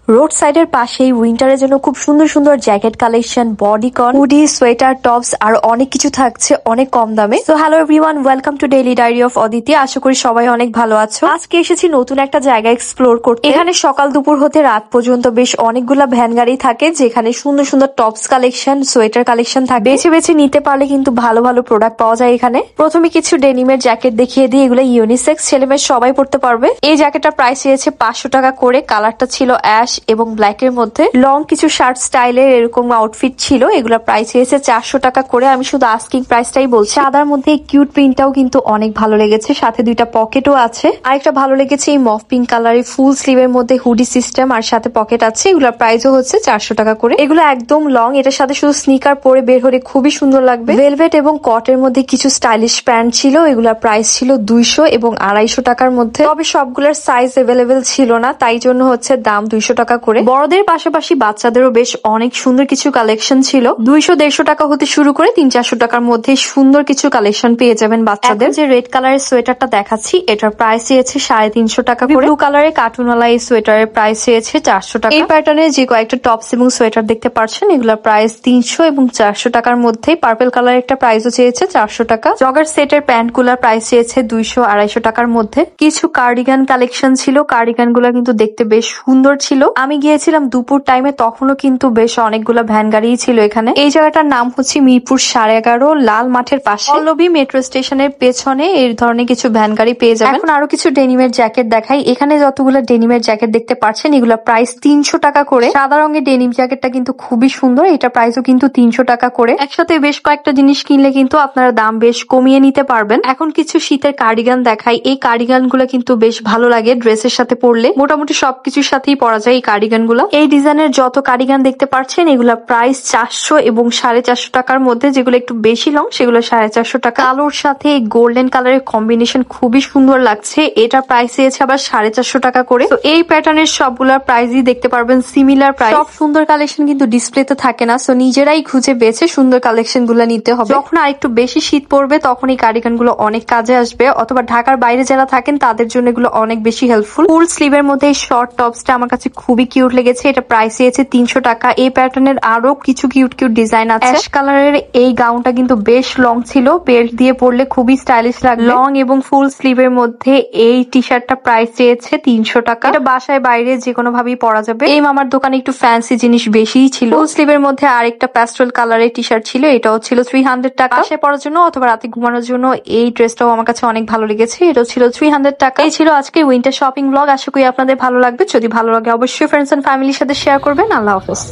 Road সাইডের পাশেই উইন্টারের জন্য খুব সুন্দর সুন্দর jacket collection, bodycon, hoodie, sweater, tops আর অনেক কিছু থাকছে অনেক কম দামে। তো hello everyone, welcome to daily diary of Aditi. আশা করি সবাই অনেক ভালো আছো। আজকে এসেছি নতুন একটা জায়গা এক্সপ্লোর করতে। এখানে সকাল দুপুর হতে রাত পর্যন্ত বেশ অনেকগুলা ভ্যান গাড়ি থাকে, যেখানে সুন্দর সুন্দর টপস কালেকশন, সোয়েটার কালেকশন থাকে। বেছে বেছে নিতে পারলে কিন্তু ভালো ভালো প্রোডাক্ট পাওয়া যায় এখানে। প্রথমে কিছু ডেনিমের জ্যাকেট দেখিয়ে দিই। এগুলো ইউনিসেক্স, ছেলে মেয়ে সবাই পড়তে পারবে। এই জ্যাকেটটার প্রাইস চেয়েছে 500 টাকা করে। কালারটা ছিল অ্যাশ এবং ব্ল্যাক এর মধ্যে। লং কিছু শার্ট স্টাইলের এরকম আউটফিট ছিল, এগুলোর প্রাইস হয়েছে 400 টাকা করে। আমি শুধু আস্কিং প্রাইসটাই বলছি। সাদার মধ্যে এই কিউট প্রিন্টটাও কিন্তু অনেক ভালো লেগেছে, সাথে দুইটা পকেটও আছে। আরেকটা ভালো লেগেছে এই মফ পিঙ্ক কালারের ফুল স্লিভের মধ্যে হুডি সিস্টেম আর সাথে পকেট আছে। এগুলোর প্রাইসও হচ্ছে 400 টাকা করে। এগুলো একদম লং, এটার সাথে শুধু স্নিকার পরে বের হলে খুবই সুন্দর লাগবে। ভেলভেট এবং কটের মধ্যে কিছু স্টাইলিশ প্যান্ট ছিল, এগুলোর প্রাইস ছিল 200 এবং 250 টাকার মধ্যে। তবে সবগুলোর সাইজ এভেলেবেল ছিল না, তাই জন্য হচ্ছে দাম 200 টাকা করে। বড়দের পাশাপাশি বাচ্চাদেরও বেশ অনেক সুন্দর কিছু কালেকশন ছিল। 200-150 টাকা হতে শুরু করে 300-400 টাকার মধ্যে সুন্দর কিছু কালেকশন পেয়ে যাবেন বাচ্চাদের। যে রেড কালারের সোয়েটারটা দেখাচ্ছি, এটার প্রাইস হয়েছে 350 টাকা করে। ব্লু কালারের কার্টুনওয়ালা এই সোয়েটারের প্রাইস হয়েছে 400 টাকা। এই প্যাটার্নের যে কয়েকটা টপস এবং সোয়েটার দেখতে পাচ্ছেন, এগুলোর প্রাইস 300 এবং 400 টাকার মধ্যে। পার্পল কালারের একটা প্রাইসও চেয়েছে 400 টাকা। জগার সেটের প্যান্ট গুলার প্রাইস চেয়েছে 200-250 টাকার মধ্যে। কিছু কার্ডিগান কালেকশন ছিল, কার্ডিগান গুলা কিন্তু দেখতে বেশ সুন্দর ছিল। আমি গিয়েছিলাম দুপুর টাইমে, তখনও কিন্তু বেশ অনেকগুলো ভ্যান গাড়ি ছিল এখানে। এই জায়গাটার নাম হচ্ছে মিরপুর 11.5, লাল মাঠের পাশে, পল্লবী মেট্রো স্টেশনের পেছনে এই ধরনের কিছু ভ্যান গাড়ি পেয়ে যাবেন। এখন আরো কিছু ডেনিমের জ্যাকেট দেখাই। এখানে যতগুলো ডেনিমের জ্যাকেট দেখতে পাচ্ছেন, এগুলো প্রাইস 300 টাকা করে। সাদা রঙের ডেনিম জ্যাকেটটা কিন্তু খুবই সুন্দর, এটা প্রাইসও কিন্তু 300 টাকা করে। একসাথে বেশ কয়েকটা জিনিস কিনলে কিন্তু আপনারা দাম বেশ কমিয়ে নিতে পারবেন। এখন কিছু শীতের কার্ডিগান দেখাই। এই কার্ডিগান গুলো কিন্তু বেশ ভালো লাগে ড্রেসের সাথে পরলে। মোটামুটি সবকিছুর সাথেই পরা যায় এই কার্ডিগান গুলো। এই ডিজাইনের যত কার্ডিগান দেখতে পাচ্ছেন, এগুলা প্রাইস 400 এবং 450 টাকার মধ্যে। যেগুলো একটু বেশি লং সেগুলো 450 টাকা। কালোর সাথে গোল্ডেন কালারের কম্বিনেশন খুবই সুন্দর লাগছে। এটা প্রাইস হয়েছে আবার 450 টাকা করে। তো এই প্যাটার্নের সবগুলোর প্রাইসই দেখতে পারবেন সিমিলার প্রাইস। সব সুন্দর কালেকশন কিন্তু ডিসপ্লেতে থাকে না, সো নিজেরাই খুঁজে বেছে সুন্দর কালেকশন গুলো নিতে হবে। যখন আরেকটু বেশি শীত পড়বে, তখন এই কার্ডিগান গুলো অনেক কাজে আসবে, অথবা ঢাকার বাইরে যারা থাকেন তাদের জন্য এগুলো অনেক বেশি হেল্পফুল। ফুল স্লিভের মধ্যে এই শর্ট টপসটা আমার কাছে খুবই কিউট লেগেছে, এটা প্রাইস হয়েছে 300 টাকা। এই প্যাটার্নের আরো কিছু কিউট কিউট ডিজাইন আছে। অ্যাশ কালারের এই গাউনটা কিন্তু বেশ লং ছিল, বেল্ট দিয়ে পরলে খুবই স্টাইলিশ লাগবে। লং এবং ফুল স্লিভের মধ্যে এই টি শার্টটা প্রাইস চেয়েছে 300 টাকা। এটা বাসায় বাইরে যে কোনো ভাবেই পরা যাবে। এই মামার দোকানে একটু ফ্যান্সি জিনিস বেশিই ছিল। ফুল স্লিভের মধ্যে আরেকটা প্যাস্টেল কালারের টি শার্ট ছিল, এটাও ছিল 300 টাকা। বাসায় পরার জন্য অথবা রাতে ঘুমানোর জন্য এই ড্রেসটাও আমার কাছে অনেক ভালো লেগেছে, এটাও ছিল 300 টাকা। এই ছিল আজকে উইন্টার শপিং ব্লগ। আশা করি আপনাদের ভালো লাগবে। যদি ভালো লাগে অবশ্যই ফ্রেন্ডস এন্ড ফ্যামিলির সাথে শেয়ার করবেন। আল্লাহ হাফেজ।